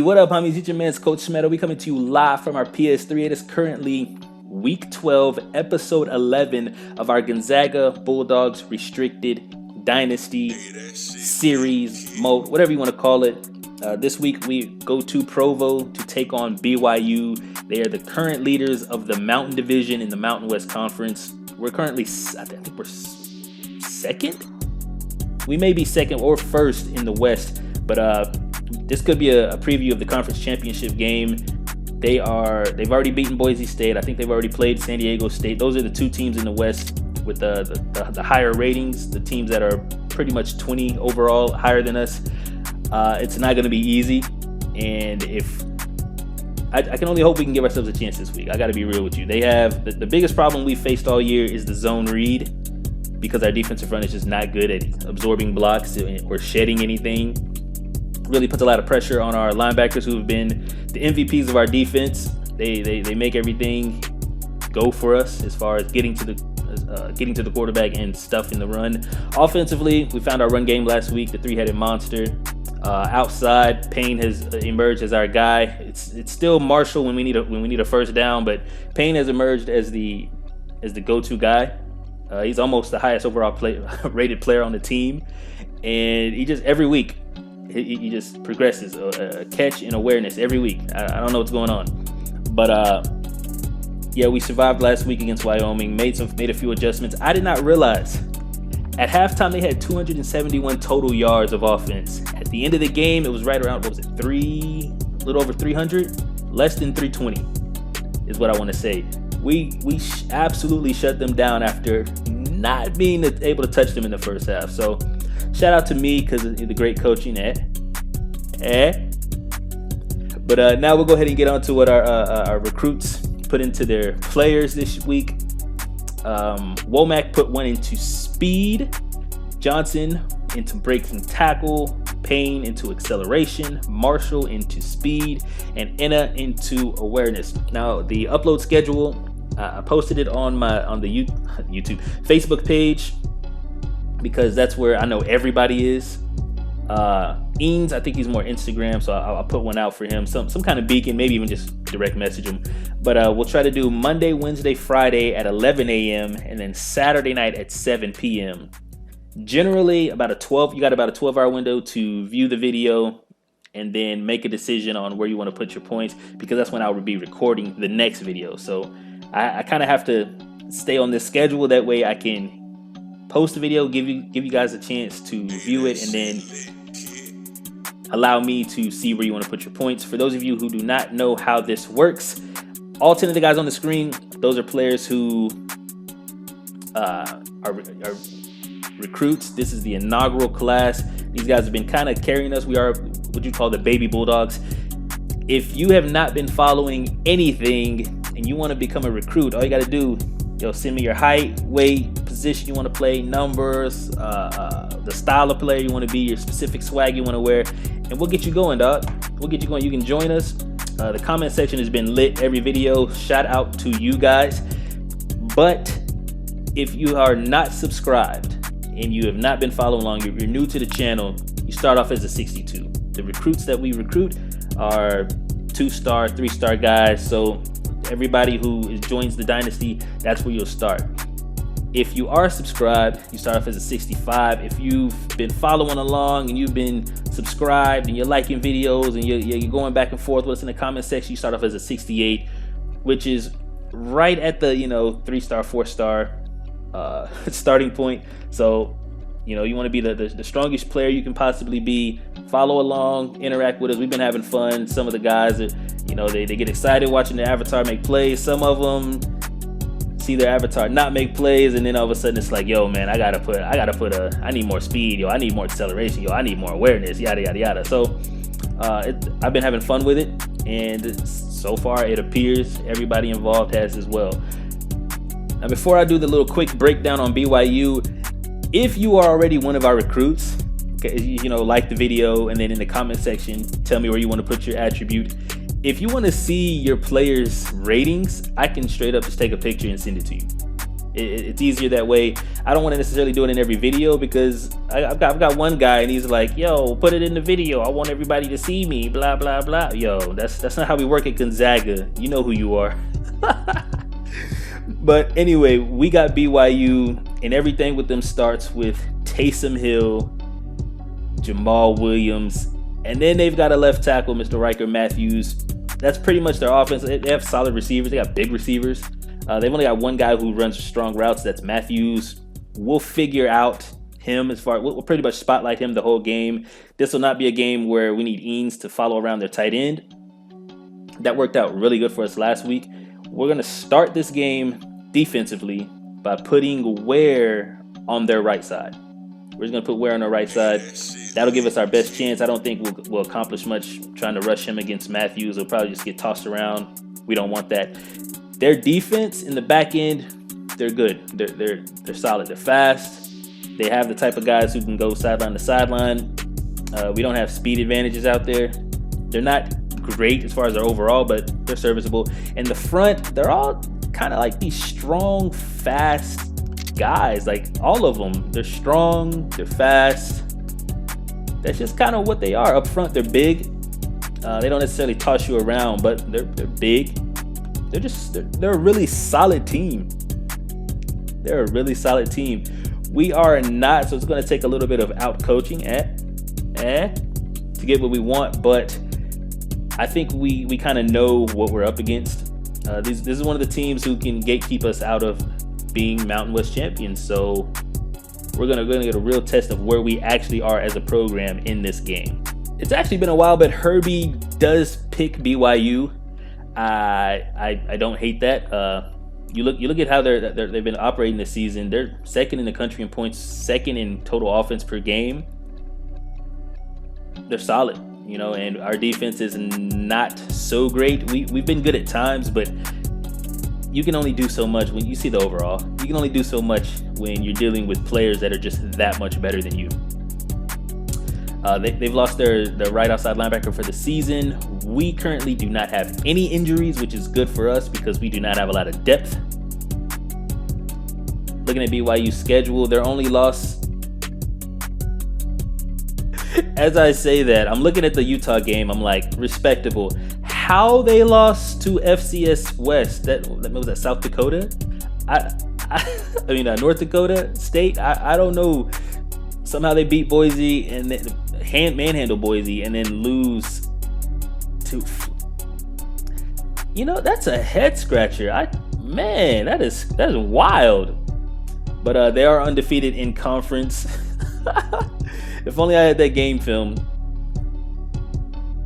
What up, homies? It's your man's Coach Smeta. We coming to you live from our PS3. It is currently Week 12, Episode 11 of our Gonzaga Bulldogs Restricted Dynasty Series Mode, whatever you want to call it. This week we go to Provo to take on BYU. They are the current leaders of the Mountain Division in the Mountain West Conference. We're currently, I think we're second? We may be second or first in the West, but this could be a preview of the conference championship game. They've already beaten Boise State. I think they've already played San Diego State. Those are the two teams in the West with the higher ratings, the teams that are pretty much 20 overall, higher than us. It's not going to be easy, and if I can only hope we can give ourselves a chance this week. I got to be real with you. They have the biggest problem we faced all year is the zone read, because our defensive front is just not good at absorbing blocks or shedding anything. Really puts a lot of pressure on our linebackers, who have been the MVPs of our defense. They make everything go for us as far as getting to the quarterback and stuff in the run. Offensively, we found our run game last week, the three-headed monster. Outside, Payne has emerged as our guy. It's still Marshall when we need a first down, but Payne has emerged as the go-to guy. He's almost the highest overall rated player on the team, and he just every week he just progresses. Catch and awareness every week. I don't know what's going on, but yeah, we survived last week against Wyoming. Made a few adjustments. I did not realize at halftime they had 271 total yards of offense. At the end of the game, it was right around, what was it, a little over 300, less than 320 is what I want to say. We absolutely shut them down after not being able to touch them in the first half. So shout out to me because of the great coaching. But now we'll go ahead and get on to what our recruits put into their players this week. Womack put one into speed, Johnson into breaking tackle, Payne into acceleration, Marshall into speed, and Enna into awareness. Now the upload schedule, I posted it on the YouTube Facebook page because that's where I know everybody is. Eanes, I think he's more Instagram, so I'll put one out for him, some kind of beacon, maybe even just direct message him. But we'll try to do Monday, Wednesday, Friday at 11 a.m. and then Saturday night at 7 p.m. Generally, you got about a 12-hour window to view the video and then make a decision on where you want to put your points, because that's when I will be recording the next video. So I kind of have to stay on this schedule. That way I can post the video, give you guys a chance to view it, and then allow me to see where you want to put your points. For those of you who do not know how this works, all 10 of the guys on the screen, those are players who are recruits. This is the inaugural class. These guys have been kind of carrying us. We are what you call the baby Bulldogs. If you have not been following anything and you want to become a recruit, all you got to do, send me your height, weight, position you want to play, numbers, the style of player you want to be, your specific swag you want to wear, and we'll get you going, dog. We'll get you going. You can join us. The comment section has been lit every video. Shout out to you guys. But if you are not subscribed and you have not been following along, you're new to the channel, you start off as a 62. The recruits that we recruit are 2-star, 3-star guys. So everybody who joins the Dynasty, that's where you'll start. If you are subscribed, you start off as a 65. If you've been following along and you've been subscribed and you're liking videos and you're going back and forth with us in the comment section, you start off as a 68, which is right at the 3-star, 4-star starting point. So you want to be the strongest player you can possibly be. Follow along, interact with us. We've been having fun. Some of the guys that they get excited watching their avatar make plays. Some of them see their avatar not make plays, and then all of a sudden it's like, yo man, I need more speed, I need more acceleration, I need more awareness, yada yada yada. So I've been having fun with it, and so far it appears everybody involved has as well. Now before I do the little quick breakdown on BYU, if you are already one of our recruits, like the video, and then in the comment section tell me where you want to put your attribute. If you want to see your players' ratings, I can straight up just take a picture and send it to you. It's easier that way. I don't want to necessarily do it in every video because I've got one guy and he's like, yo, put it in the video. I want everybody to see me, blah, blah, blah. Yo, that's not how we work at Gonzaga. You know who you are. But anyway, we got BYU, and everything with them starts with Taysom Hill, Jamal Williams, and then they've got a left tackle, Mr. Riker Matthews. That's pretty much their offense. They have solid receivers. They got big receivers. They've only got one guy who runs strong routes. That's Matthews. We'll figure out him we'll pretty much spotlight him the whole game. This will not be a game where we need Eanes to follow around their tight end. That worked out really good for us last week. We're going to start this game defensively by putting Ware on their right side. We're just going to put Ware on our right side. That'll give us our best chance. I don't think we'll accomplish much trying to rush him against Matthews. He'll probably just get tossed around. We don't want that. Their defense in the back end, they're good. They're solid. They're fast. They have the type of guys who can go sideline to sideline. We don't have speed advantages out there. They're not great as far as their overall, but they're serviceable. In the front, they're all kind of like these strong, fast guys. Like all of them, they're strong, they're fast. That's just kind of what they are. Up front, they're big. They don't necessarily toss you around, but they're big. They're a really solid team. They're a really solid team. We are not, so it's going to take a little bit of out coaching to get what we want, but I think we kind of know what we're up against. This is one of the teams who can gatekeep us out of being Mountain West champions. So we're gonna get a real test of where we actually are as a program in this game. It's actually been a while, but Herbie does pick BYU. I don't hate that. You look at how they've been operating this season. They're second in the country in points, second in total offense per game. They're solid, and our defense is not so great. We've been good at times, but you can only do so much when you see the overall. You can only do so much when you're dealing with players that are just that much better than you. They've lost their right outside linebacker for the season. We currently do not have any injuries, which is good for us because we do not have a lot of depth. Looking at BYU's schedule, their only loss. As I say that, I'm looking at the Utah game. I'm like, respectable. How they lost to FCS West? That was that South Dakota? North Dakota State. I don't know. Somehow they beat Boise and then manhandle Boise and then lose to. That's a head scratcher. That is Wild. But they are undefeated in conference. If only I had that game film.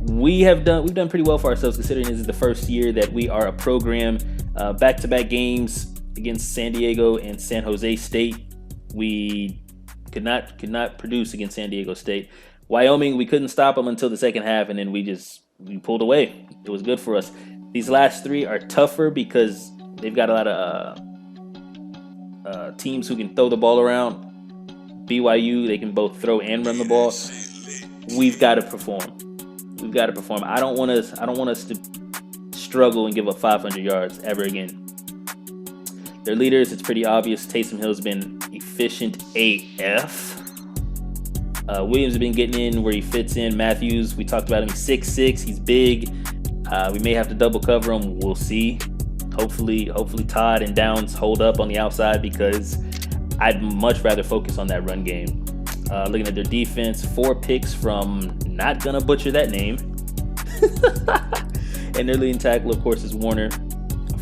We've done pretty well for ourselves considering this is the first year that we are a program. Back-to-back games against San Diego and San Jose State. We could not produce against San Diego State. Wyoming, we couldn't stop them until the second half, and then we pulled away. It was good for us. These last three are tougher because they've got a lot of teams who can throw the ball around. BYU, they can both throw and run the ball. We've got to perform. I don't want us to struggle and give up 500 yards ever again. Their leaders, it's pretty obvious. Taysom Hill's been efficient AF. Williams has been getting in where he fits in. Matthews, we talked about him. He's 6'6". He's big. We may have to double cover him. We'll see. Hopefully Todd and Downs hold up on the outside because I'd much rather focus on that run game. Looking at their defense, 4 picks from, not gonna butcher that name. And their leading tackle, of course, is Warner.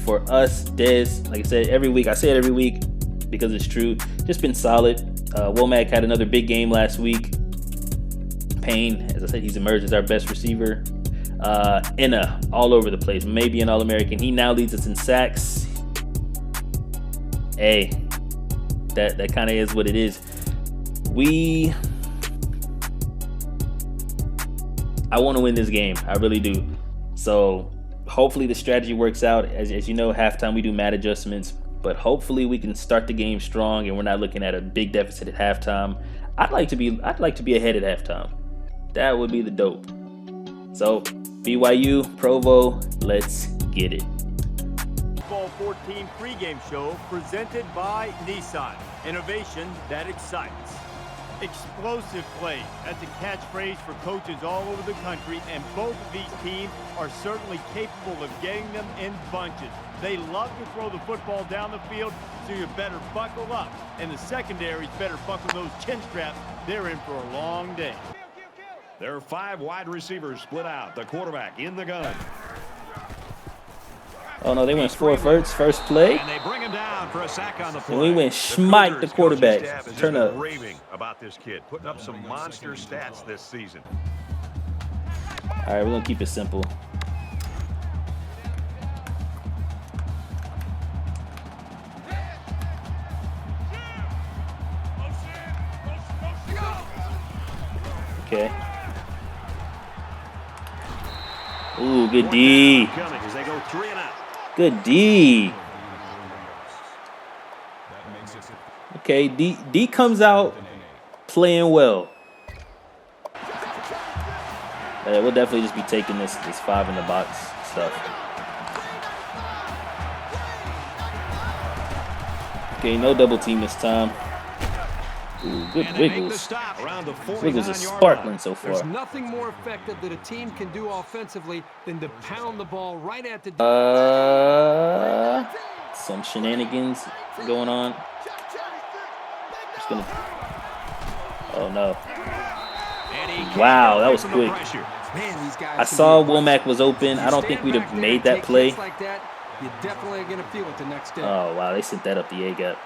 For us, Dez, like I said, I say it every week because it's true, just been solid. Womack had another big game last week. Payne, as I said, he's emerged as our best receiver. Enna, all over the place, maybe an All-American. He now leads us in sacks. Hey, that kind of is what it is. I want to win this game. I really do. So hopefully the strategy works out. As you know, halftime we do mad adjustments, but hopefully we can start the game strong and we're not looking at a big deficit at halftime. I'd like to be ahead at halftime. That would be the dope. So BYU, Provo, let's get it. Baseball 14 pregame show presented by Nissan. Innovation that excites. Explosive play. That's a catchphrase for coaches all over the country, and both of these teams are certainly capable of getting them in bunches. They love to throw the football down the field, so you better buckle up. And the secondaries better buckle those chin straps. They're in for a long day. There are 5 wide receivers split out. The quarterback in the gun. Oh no, they went score first play. And they bring him down for a sack on the play. And we went schmike the quarterback. Turn up. Raving about this kid, putting up some monster stats this season. All right, we're gonna keep it simple. Okay. Ooh, good D. Good D. Okay, D comes out playing well. We'll definitely just be taking this 5 in the box stuff. Okay, no double team this time. Ooh, good Wiggles. Wiggles is sparkling so far. There's nothing more effective that a team can do offensively than to pound the ball right at the... Some shenanigans going on. Just gonna... Oh, no. Wow, that was quick. I saw Womack was open. I don't think we'd have made that play. You're definitely going to feel it the next day. Oh, wow, they sent that up the A-gap.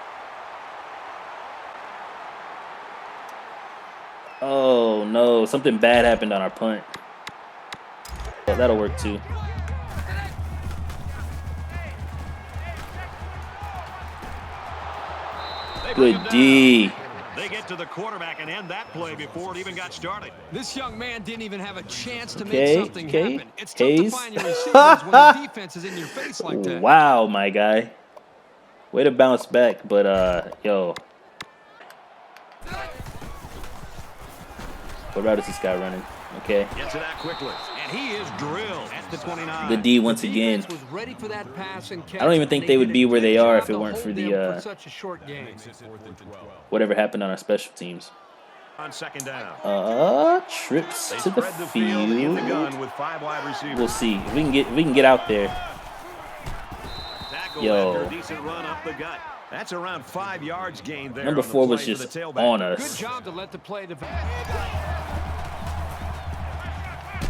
Oh, no. Something bad happened on our punt. Oh, that'll work, too. Good D. They get to the quarterback and end that play before it even got started. This young man didn't even have a chance to make something happen. It's tough Hayes. to find your receivers when the defense is in your face like that. Wow, my guy. Way to bounce back, but, yo. What route is this guy running? Okay. Gets it out quickly, and he is drilled at the 29. The D once again. Was ready for that pass and catch. I don't even think they would be where they are if it weren't for the such a short game. whatever happened on our special teams. On second down. Trips to the Spread the field in the field. gun with 5 wide receivers. We'll see if we can get out there. Tackle Yo. after a decent run up the gut. That's around 5 yards gained there. Number on the 4 was play for just the tailback. on Good us. job to let the play develop.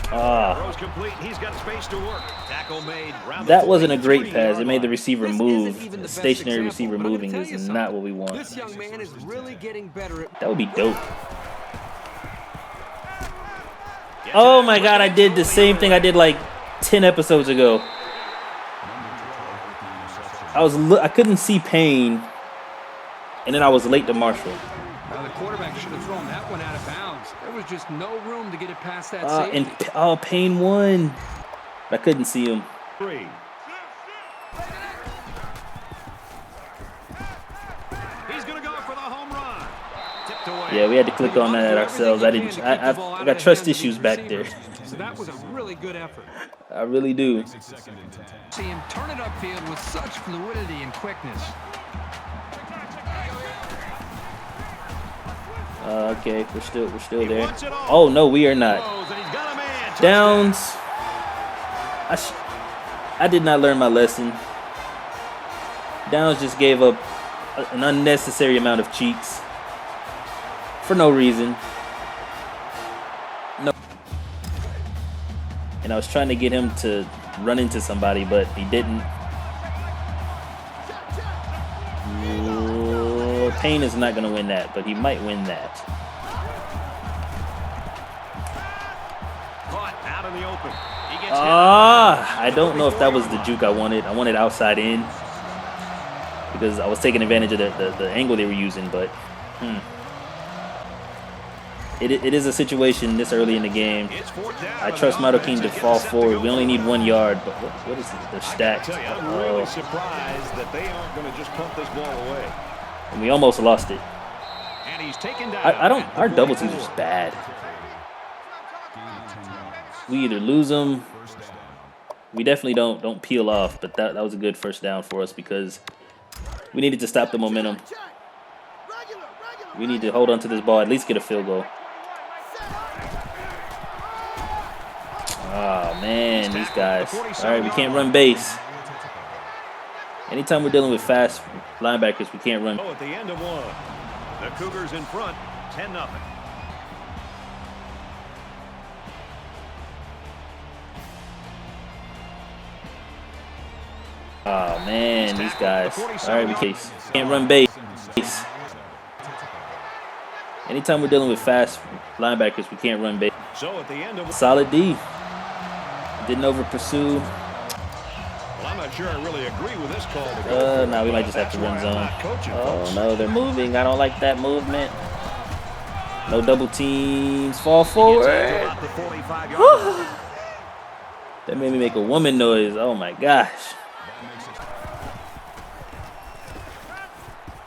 Throws complete. He's got space to work. Tackle made. That wasn't a great pass. It made the receiver move. The stationary receiver moving is not what we want. This young man is really getting better at... That would be dope. Oh my God, I did the same thing I did like 10 episodes ago. I couldn't see Payne, and then I was late to Marshall. Now the quarterback should have thrown that one out of bounds. There was just no room to get it past that safety. And Payne won. I couldn't see him. 3. He's going to go for the home run. Tipped away. Yeah, we had to click on that ourselves. I got trust issues back there. So that was a really good effort. I really do. See him turn it upfield with such fluidity and quickness. Okay, we're still there. Oh no, we are not. Downs. I did not learn my lesson. Downs just gave up an unnecessary amount of cheeks for no reason. No. And I was trying to get him to run into somebody, but he didn't. Payne is not going to win that, but he might win that. Caught out in the open. He gets I don't know if that was the juke I wanted. I wanted outside in because I was taking advantage of the angle they were using, but it is a situation this early in the game. I trust Madokin to fall forward. We only need 1 yard, but what is it? They're stacked. I'm really surprised that they aren't going to just pump this ball away. And we almost lost it. And he's taken down. Our double teams are just bad. We either lose them We definitely don't peel off, but that was a good first down for us because we needed to stop the momentum. We need to hold on to this ball, at least get a field goal. Oh, man, these guys. All right, we can't run base. Anytime we're dealing with fast linebackers, we can't run. At the end of one, the Cougars in front, 10-0. Oh, man, these guys. All right, we can't run base. Anytime we're dealing with fast linebackers, we can't run base. So at the end of Solid D. Didn't over pursue. Well, I'm not sure I really agree with this call. No, we might just have to run zone. Oh, no, they're moving. I don't like that movement. No double teams. Fall forward. That made me make a woman noise. Oh, my gosh.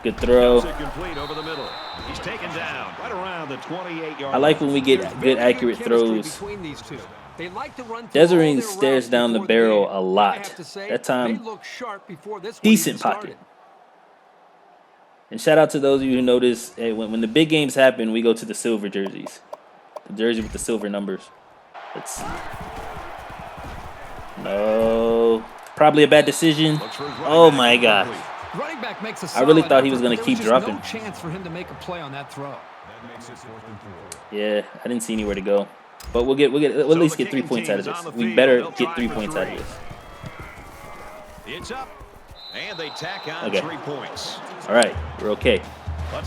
Good throw. He's taken down right around the 28-yard. I like when we get good, accurate throws. Deisering stares down the barrel a lot. That time, decent pocket. And shout out to those of you who notice, hey, when the big games happen, we go to the silver jerseys. The jersey with the silver numbers. Let's see. No. Probably a bad decision. Oh, my gosh. I really thought he was going to keep dropping. No chance for him to make a play on that throw. Yeah, I didn't see anywhere to go. But we'll at least get 3 points out of this. We better get 3 points out of this. It's up, and they tack on 3 points. All right, we're okay.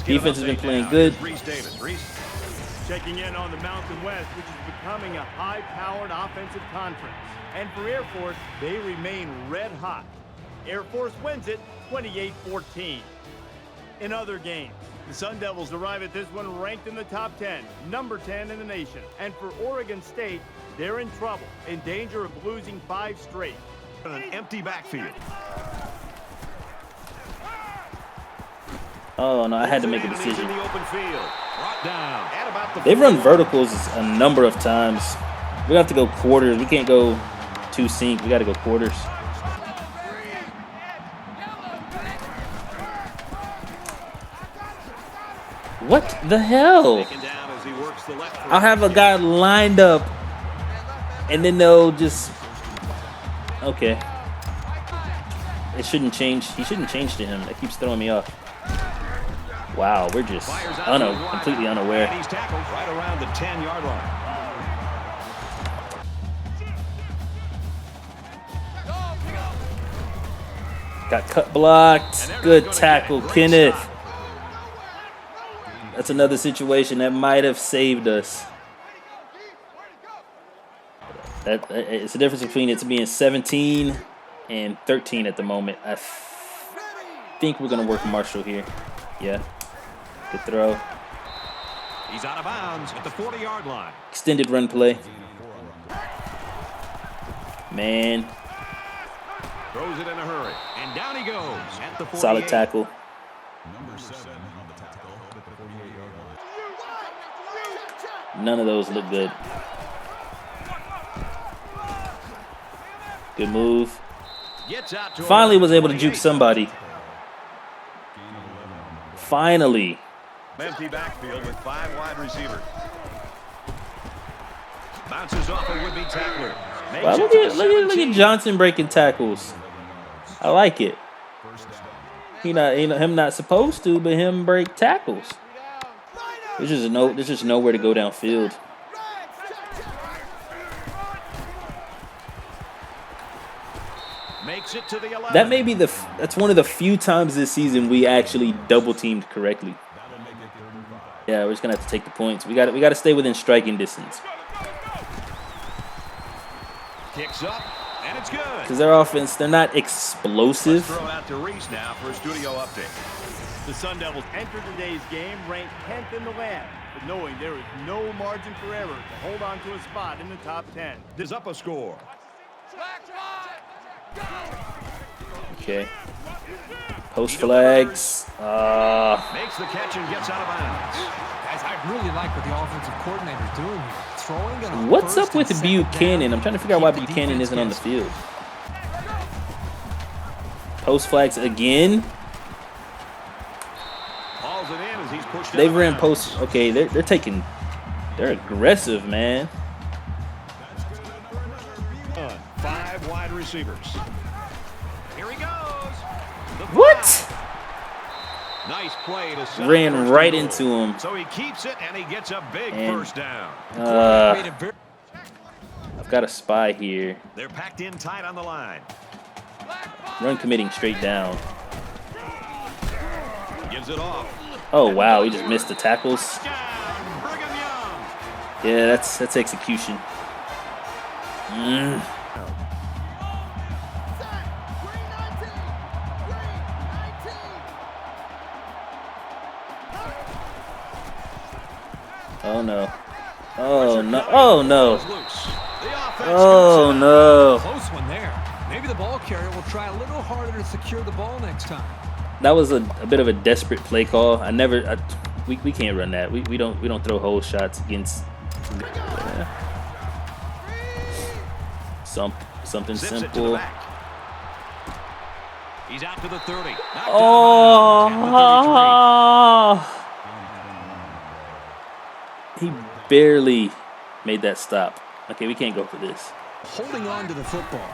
Defense has been playing good. Checking in on the Mountain West, which is becoming a high-powered offensive conference. And for Air Force, they remain red hot. Air Force wins it 28-14. In other games, the Sun Devils arrive at this one ranked in the top 10, number 10 in the nation. And for Oregon State, they're in trouble, in danger of losing 5 straight. An empty backfield. Oh, no, I had to make a decision. They've run verticals a number of times. We have to go quarters. We can't go 2 sync. We got to go quarters. What the hell? I'll have a guy lined up, and then they'll just... Okay. It shouldn't change. He shouldn't change to him. That keeps throwing me off. Wow, we're just completely unaware. He's tackled right around the 10-yard line. Got cut blocked. Good tackle, Kenneth. That's another situation that might have saved us. It's the difference between it being 17 and 13 at the moment. I think we're going to work Marshall here. Yeah. Good throw. He's out of bounds at the 40-yard line. Extended run play. Man. Throws it in a hurry. And down he goes at the 48. Solid tackle. Number 7 on the tackle at the 48-yard line. None of those look good. Good move. Finally was able to juke somebody. Finally. Empty backfield with 5 wide receivers. Bounces off a would-be tackler. Wow, look at Johnson breaking tackles. I like it. Him not supposed to, but him break tackles. There's just nowhere to go downfield. Makes it to the 11. That may be that's one of the few times this season we actually double teamed correctly. Yeah, we're just gonna have to take the points. We got to stay within striking distance. Kicks up, and it's good. Because their offense, they're not explosive. Let's throw it out to Reese now for a studio update. The Sun Devils enter today's game ranked 10th in the land, but knowing there is no margin for error to hold on to a spot in the top 10. Is up a score. Okay. Post flags. Makes the catch and gets out of bounds. Guys, I really like what the offensive coordinator's doing here. What's up with Buchanan? I'm trying to figure out why Buchanan isn't on the field. Post flags again. They've ran post. Okay, they're aggressive, man. 5 wide receivers. Here he goes. What? Nice play to set ran right into him. So he keeps it and he gets a big first down. I've got a spy here. They're packed in tight on the line. Run committing straight down. Gives it off. Oh wow, he just missed the tackles. Yeah, that's execution. Oh no. Oh no. Oh no. Oh no. Close one there. Maybe the ball carrier will try a little harder to secure the ball next time. That was a bit of a desperate play call. We can't run that. We don't throw hole shots against something simple. He's out to the 30. Oh, he barely made that stop. Okay, we can't go for this. Holding on to the football.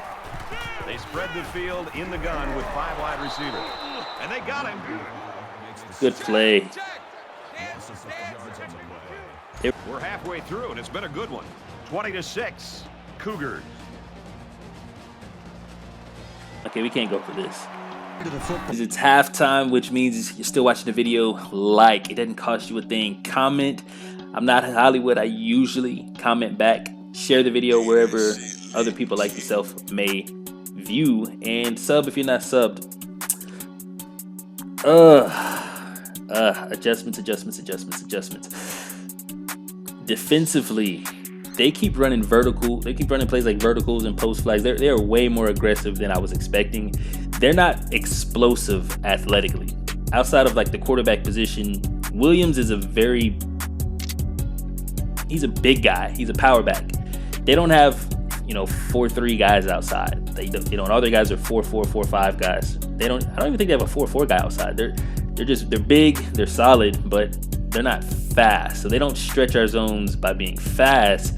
They spread the field in the gun with 5 wide receivers. And they got him. Good play. We're halfway through, and it's been a good one. 20-6, Cougars. Okay, we can't go for this. It's halftime, which means you're still watching the video. Like, it doesn't cost you a thing. Comment. I'm not Hollywood. I usually comment back. Share the video wherever other people like yourself may view. And sub if you're not subbed. Adjustments. Defensively, they keep running vertical. They keep running plays like verticals and post flags. They are way more aggressive than I was expecting. They're not explosive athletically. Outside of like the quarterback position, Williams is he's a big guy. He's a power back. They don't have 4-3 guys outside. They don't. All their guys are 4-4, 4-5 guys. I don't even think they have a 4-4 guy outside. They're big, they're solid, but they're not fast. So they don't stretch our zones by being fast.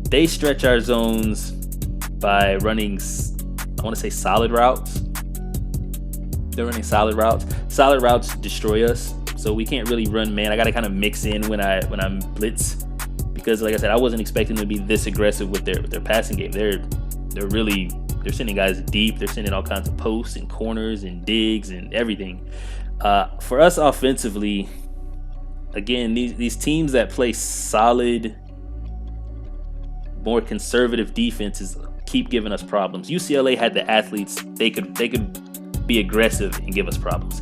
They stretch our zones by running, I want to say, solid routes. They're running solid routes. Solid routes destroy us. So we can't really run man. I got to kind of mix in when I'm blitz, because like I said, I wasn't expecting them to be this aggressive with their passing game. They're sending guys deep. They're sending all kinds of posts and corners and digs and everything. For us offensively, again, these teams that play solid, more conservative defenses keep giving us problems. UCLA had the athletes; they could be aggressive and give us problems.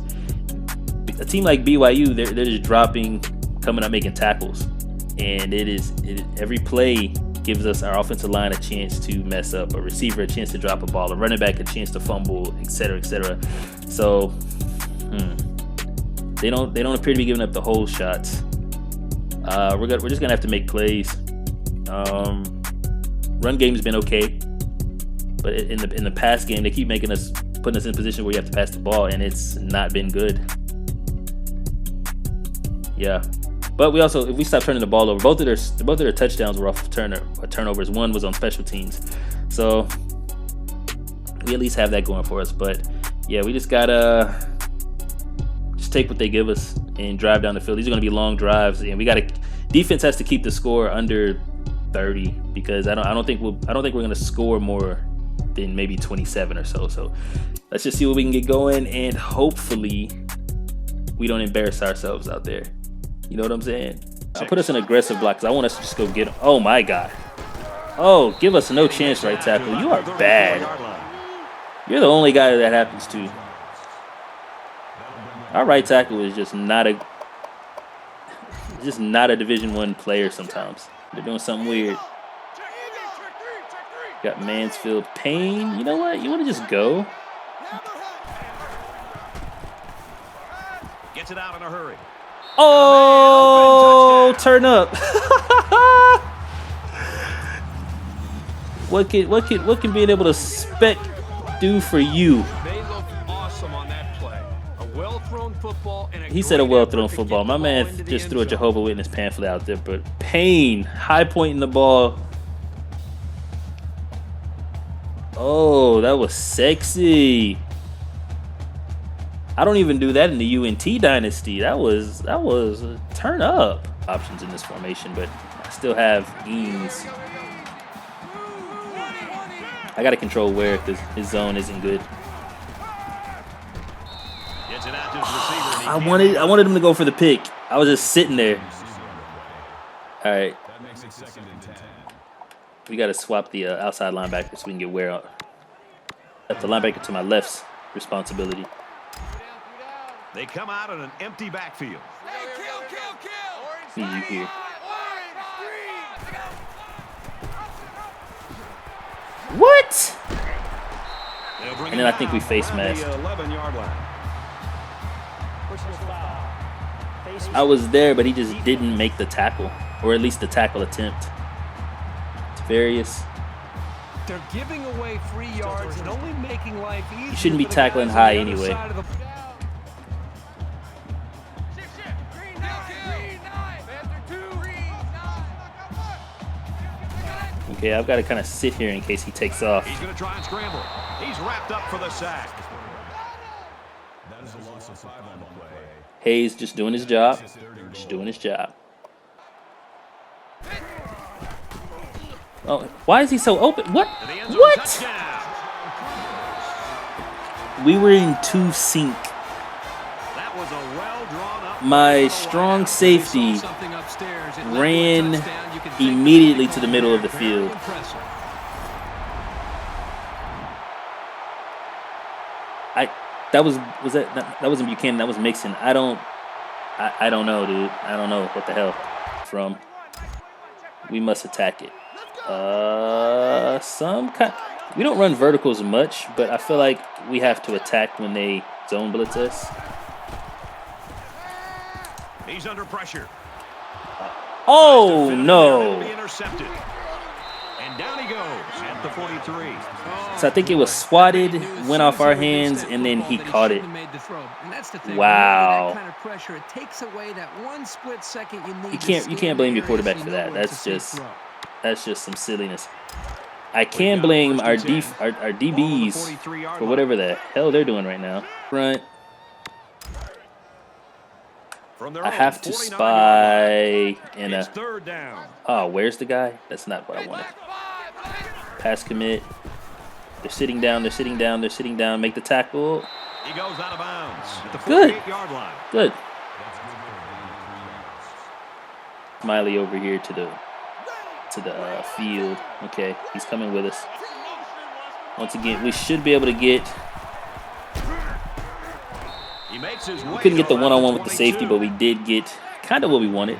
A team like BYU, they're just dropping, coming up, making tackles, and every play gives us our offensive line a chance to mess up, a receiver a chance to drop a ball, a running back a chance to fumble, etc., etc. So they don't appear to be giving up the whole shots. We're just gonna have to make plays. Run game's been okay, but in the pass game, they keep putting us in a position where you have to pass the ball, and it's not been good. Yeah, but if we stop turning the ball over, both of their touchdowns were off of turnovers. One was on special teams, so we at least have that going for us. But yeah, we just gotta take what they give us and drive down the field. These are going to be long drives, and defense has to keep the score under 30, because I don't think we're going to score more than maybe 27 or so. So let's just see what we can get going, and hopefully we don't embarrass ourselves out there. You know what I'm saying? I'll put us in aggressive block because I want us to just go get them. Oh my God. Oh, give us no chance, right tackle. You are bad. You're the only guy that happens to. Our right tackle is just not a Division I player sometimes. They're doing something weird. Got Mansfield, Payne. You know what? You want to just go? Gets it out in a hurry. Oh, turn up. What can being able to spec do for you? They look awesome on that play. A well-thrown football and He said a well-thrown football. My man just threw a Jehovah Witness pamphlet out there, but Payne high pointing the ball. Oh, that was sexy. I don't even do that in the UNT Dynasty. That was a turn up. Options in this formation, but I still have Eames. I gotta control where because his zone isn't good. I wanted him to go for the pick. I was just sitting there. All right. We gotta swap the outside linebacker so we can get Ware out. That's the linebacker to my left's responsibility. They come out in an empty backfield. See you here. What? And then I think we face mask. I was there, but he just didn't make the tackle, or at least the tackle attempt. It's various. They're giving away 3 yards and only making life easier. You shouldn't be tackling high anyway. Okay, I've got to kind of sit here in case he takes off. He's going to try and scramble. He's wrapped up for the sack. That is a loss of 5 on the play. Hayes just doing his job. Just doing his job. Oh, why is he so open? What? What? We were in 2 sync. That was a well-drawn-up. My strong safety ran immediately to the middle of the field. That wasn't Buchanan. That was Mixon. I don't know, dude. I don't know what the hell from. We must attack it. We don't run verticals much, but I feel like we have to attack when they zone blitz us. He's under pressure. Oh no! Intercepted. And down he goes at the 43. So I think it was swatted, went off our hands, and then he caught it. Wow. You can't blame your quarterback for that. That's just some silliness. I can blame our DBs for whatever the hell they're doing right now. Front. I have to spy in a. Oh, where's the guy? That's not what I wanted. Pass commit. They're sitting down. They're sitting down. They're sitting down. Make the tackle. He goes out of bounds at the 48-yard line. Good. Smiley over here to the field. Okay, he's coming with us. Once again, we should be able to get. We couldn't get the one-on-one with the safety, but we did get kind of what we wanted.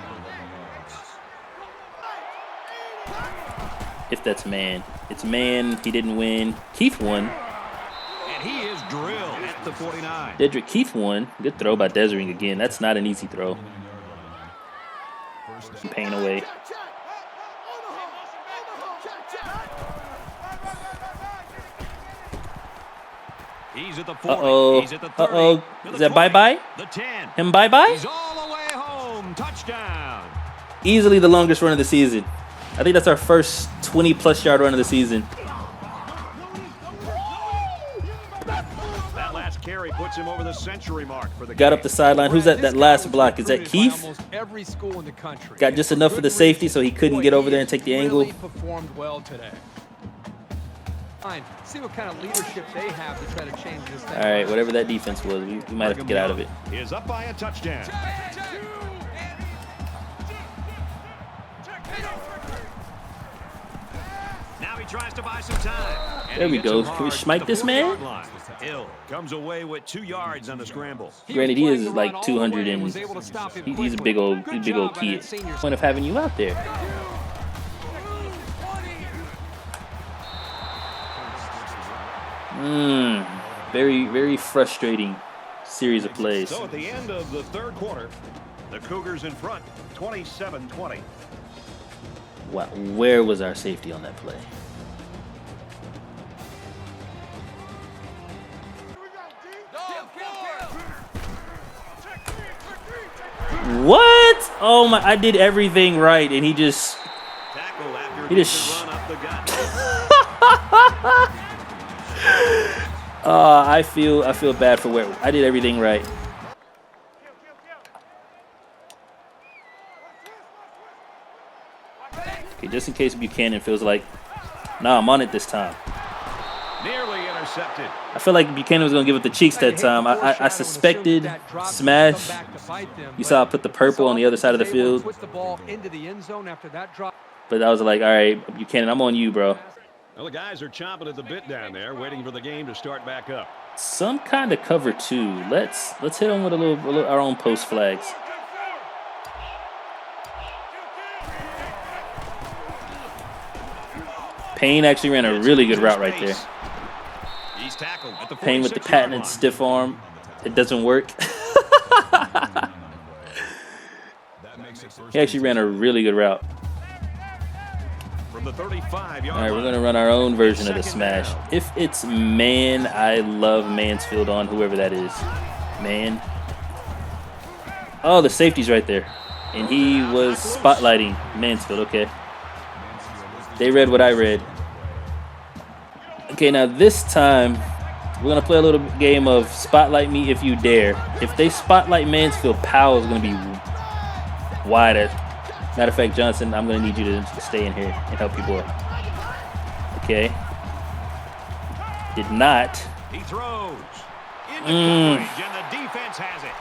If that's man. It's man. He didn't win. Keith won. And he is drilled at the 49. Dedrick Keith won. Good throw by Deisering again. That's not an easy throw. Payne away. He's at the 40. He's at the 30. Is that bye-bye? The 10. Him bye-bye? He's all the way home. Touchdown. Easily the longest run of the season. I think that's our first 20-plus yard run of the season. That last carry puts him over the century mark for the Got up the sideline. Who's that last block? Is that Keith? Every school in the country. Got just enough for the safety so he couldn't get over there and take the angle. Performed well today. See what kind of leadership they have to try to change this thing. All right, whatever that defense was, we might have to get out of it. Is up by a touchdown. Now he tries to buy some time. There we go. Can we smite this man? Hill comes away with 2 yards on the scramble. Granted, he is like 200 and he's a big old kid. Point of having you out there. Very, very frustrating series of plays. So at the end of the third quarter, the Cougars in front, 27-20. Wow, where was our safety on that play? What? Oh my! I did everything right, and he just. I feel bad for where I did everything right. Okay, just in case Buchanan feels like, nah, I'm on it this time. Nearly intercepted. I feel like Buchanan was gonna give it the cheeks that time. I suspected smash. You saw I put the purple on the other side of the field. But I was like, all right, Buchanan, I'm on you, bro. Well, the guys are chomping at the bit down there, waiting for the game to start back up. Some kind of cover two. Let's hit them with a little our own post flags. Payne actually ran a really good route right there. He's tackled at the Payne with the patented stiff arm. It doesn't work. He actually ran a really good route. From the 35-yard All right, we're going to run our own version of the smash. If it's man, I love Mansfield on whoever that is. Man. Oh, the safety's right there. And he was spotlighting Mansfield. Okay. They read what I read. Okay, now this time, we're going to play a little game of spotlight me if you dare. If they spotlight Mansfield, Powell is going to be wide. Matter of fact, Johnson, I'm going to need you to stay in here and help you, boy. Okay. Did not. He throws. Into coverage, and the defense has it.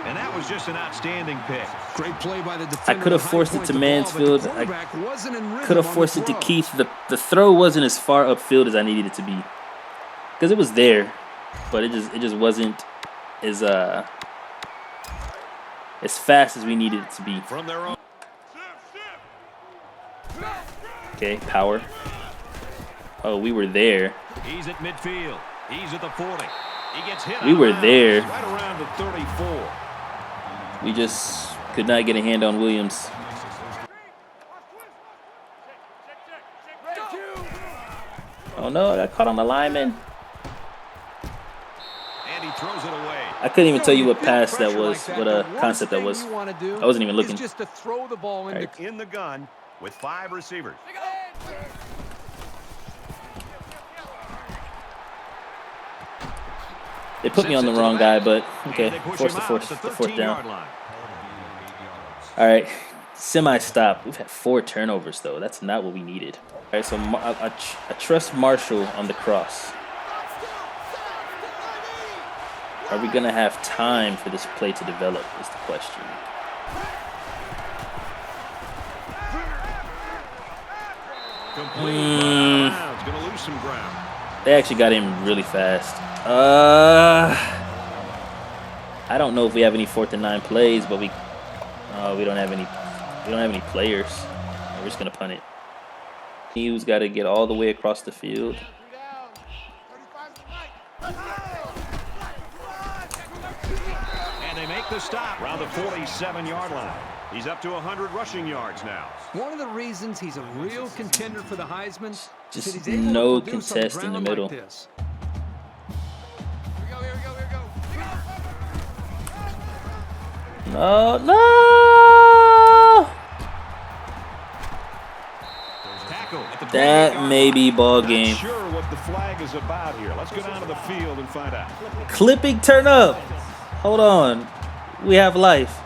And that was just an outstanding pick. Great play by the defender. I could have forced it to Mansfield. I could have forced it to Keith. The throw wasn't as far upfield as I needed it to be. Because it was there, but it just wasn't as fast as we needed it to be. From their own. Okay, power. Oh, we were there. He's at midfield. He's at the 40. He gets hit. We were there. Right around the 34. We just could not get a hand on Williams. Oh no, I got caught on the lineman. And he throws it away. I couldn't even tell you what pass that was, what a concept that was. I wasn't even looking. Just to throw the ball In the gun with 5 receivers. They put me on the wrong guy, but okay, force the fourth down. All right, semi-stop. We've had 4 turnovers, though. That's not what we needed. All right, so I trust Marshall on the cross. Are we going to have time for this play to develop is the question. It's going to lose some ground. They actually got him really fast. I don't know if we have any 4th and 9 plays, but we don't have any. We don't have any players. We're just gonna punt it. He's got to get all the way across the field. And they make the stop around the 47-yard line. He's up to 100 rushing yards now. One of the reasons he's a real contender for the Heisman. Just no contest in the middle. Like No. That may be ball game. Not sure what the flag is about here. Let's go down to the field and find out. Clipping turn up. Hold on. We have life.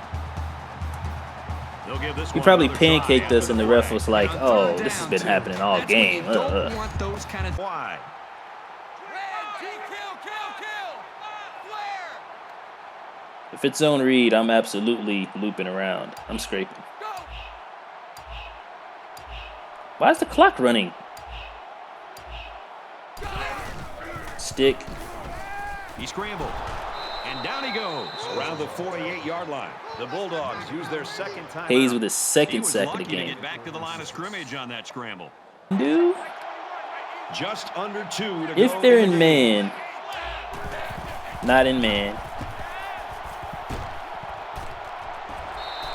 He probably pancaked us, and the ref was like, "Oh, this has been happening all game." Why? If it's zone read, I'm absolutely looping around. I'm scraping. Why is the clock running? Stick. He scrambled. And down he goes around the 48-yard line. The Bulldogs use their second time. Hayes with his second sack of the game. To get back to the line of scrimmage on that scramble. Dude. Just under 2 to if go they're in man, not in man.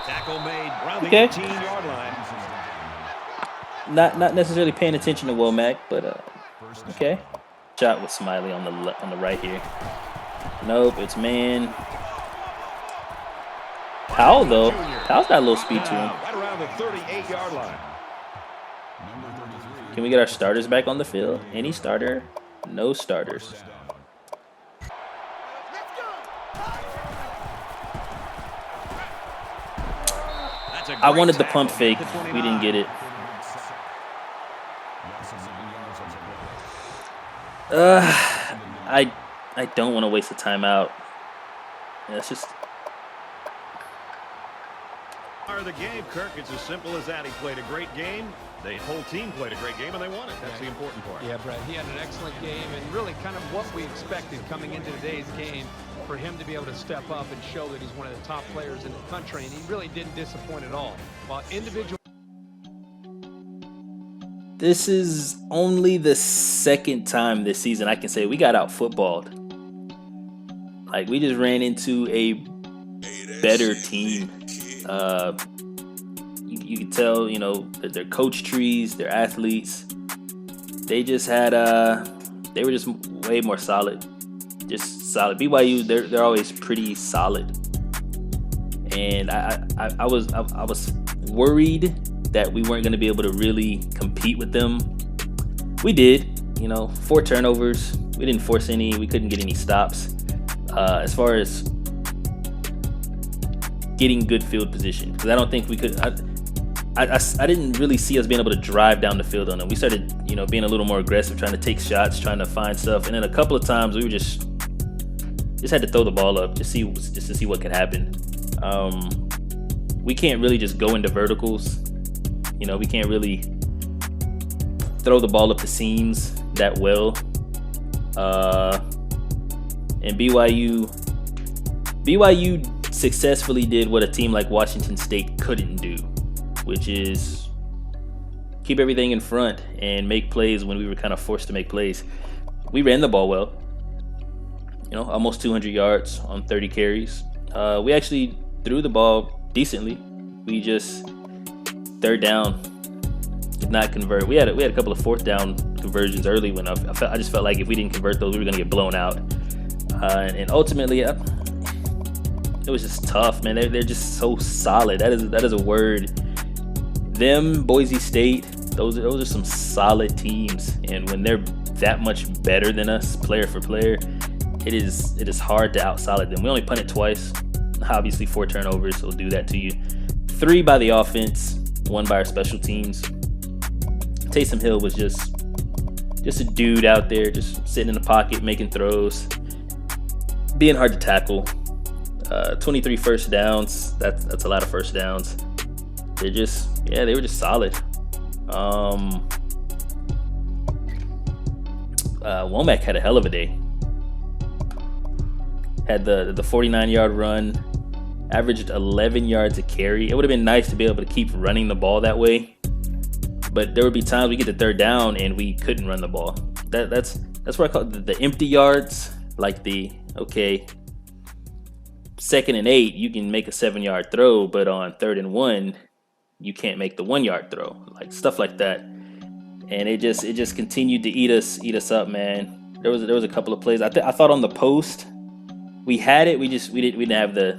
Tackle made around the Okay. 18-yard line. Not necessarily paying attention to Womack, but okay. Shot with Smiley on the right here. Nope, it's man. Powell, though. Powell's got a little speed to him. Right around the 38-yard line. Can we get our starters back on the field? Any starter? No starters. I wanted the pump fake. We didn't get it. I don't want to waste a timeout. Yeah, it's just. The game, Kirk, it's as simple as that. He played a great game. The whole team played a great game, and they won it. That's the important part. Yeah, Brett, he had an excellent game, and really kind of what we expected coming into today's game for him to be able to step up and show that he's one of the top players in the country, and he really didn't disappoint at all. While individual. This is only the second time this season I can say we got out footballed. Like, we just ran into a better team. You could tell, you know, their coach trees, their athletes. They just had they were just way more solid. Just solid. BYU, they're always pretty solid. And I was worried that we weren't going to be able to really compete with them. We did, you know, 4 turnovers. We didn't force any. We couldn't get any stops. As far as getting good field position, because I don't think we could. I didn't really see us being able to drive down the field on them. We started, you know, being a little more aggressive, trying to take shots, trying to find stuff, and then a couple of times we were just had to throw the ball up, just to see what could happen. We can't really just go into verticals. You know, we can't really throw the ball up the seams that well. And BYU successfully did what a team like Washington State couldn't do, which is keep everything in front and make plays when we were kind of forced to make plays. We ran the ball well, you know, almost 200 yards on 30 carries. We actually threw the ball decently. We just third down did not convert. We had a couple of fourth down conversions early when I just felt like if we didn't convert those, we were gonna get blown out. And ultimately, it was just tough, man. They're just so solid. That is a word. Them, Boise State, those are some solid teams. And when they're that much better than us, player for player, it is hard to out-solid them. We only punted twice. Obviously, 4 turnovers will do that to you. 3 by the offense, 1 by our special teams. Taysom Hill was just a dude out there, just sitting in the pocket, making throws, being hard to tackle. 23 first downs. That's a lot of first downs. They were just solid. Womack had a hell of a day. Had the 49-yard run, averaged 11 yards a carry. It would have been nice to be able to keep running the ball that way, but there would be times we get the third down and we couldn't run the ball. That's what I call the empty yards. Like okay, 2nd and 8, you can make a 7-yard throw, but on 3rd and 1, you can't make the 1-yard throw. Like stuff like that. And it just continued to eat us up, man. There was a couple of plays. I thought on the post we had it. We didn't have the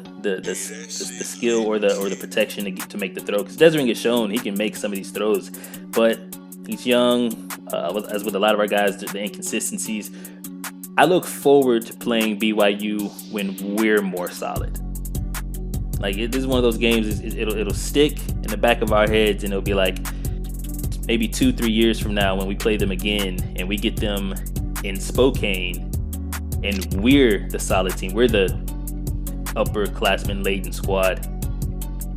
skill or the protection to make the throw. Because Deisering has shown he can make some of these throws, but he's young. As with a lot of our guys, the inconsistencies. I look forward to playing BYU when we're more solid. Like this is one of those games. It'll stick in the back of our heads, and it'll be like maybe 2-3 years from now when we play them again and we get them in Spokane, and we're the solid team. We're the upperclassmen laden squad.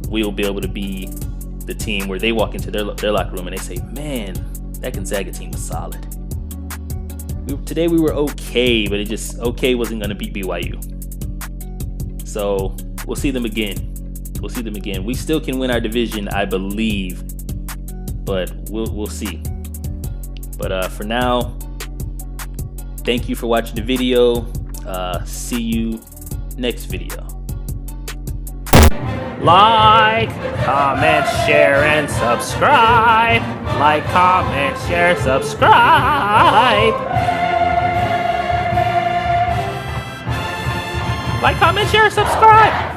We'll be able to be the team where they walk into their locker room and they say, "Man, that Gonzaga team was solid." Today we were okay, but okay wasn't going to beat BYU. So we'll see them again. We still can win our division, I believe, but we'll see. But for now, thank you for watching the video. See you next video. Like, comment, share, and subscribe. Like, comment, share, subscribe. Like, comment, share, subscribe.